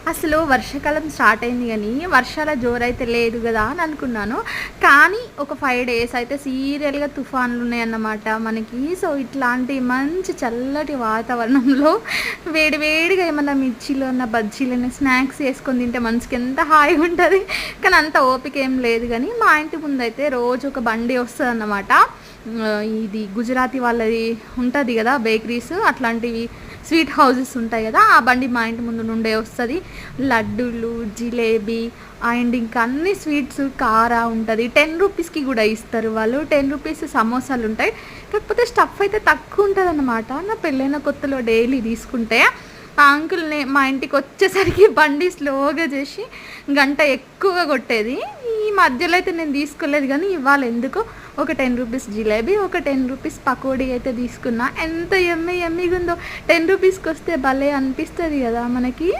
అసలు వర్షాకాలం స్టార్ట్ అయింది గానీ, వర్షాల జోరైతే లేదు గదా అని అనుకున్నాను. కానీ ఒక 5 డేస్ అయితే సీరియల్‌గా తుఫాన్లున్నాయన్నమాట మనకి. సో, ఇట్లాంటి మంచి చల్లటి వాతావరణంలో వేడి వేడిగా ఏమన్నా మిర్చిలన్నా, బజ్జీలన్నా స్నాక్స్ చేసుకొని తింటే మనసుకెంత హాయిగుంటది. కానీ అంత ఓపిక ఏం లేదు గానీ, మా ఇంటి ముందయితే రోజు ఒక బండి వస్తదన్నమాట. ఇది గుజరాతీ వాళ్ళది ఉంటది గదా! బేకరీస్ అట్లాంటివి స్వీట్ హౌసెస్ ఉంటాయి గదా! ఆ బండి మా ఇంటి ముందు నుండే వస్తది. లడ్డూలు, జిలేబీ అండ్ ఇంకా అన్ని స్వీట్స్, కారా ఉంటది. 10 రూపీస్‌కి గూడా ఇస్తారు వాళ్ళు. 10 రూపీస్ సమోసాలుంటాయి. కాకపోతే స్టఫ్ అయితే తక్కువుంటదనమాట. నా పెళ్ళైన కొత్తలో డైలీ తీసుకుంటే, ఆ అంకుల్‌ని మా ఇంటికొచ్చేసరికి బండి స్లోగా జేసి గంట ఎక్కువగా కొట్టేది. ఈ మధ్యలో అయితే నేను తీసుకోలేదు గానీ, ఇవాళ ఎందుకో ఒక 10 రూపీస్ జిలేబీ, ఒక 10 రూపీస్ పకోడీ అయితే తీసుకున్నా. ఎంత యమ్మీ యమ్మీగుందో. 10 రూపీస్‌కొస్తే భలే అనిపిస్తది గదా మనకి.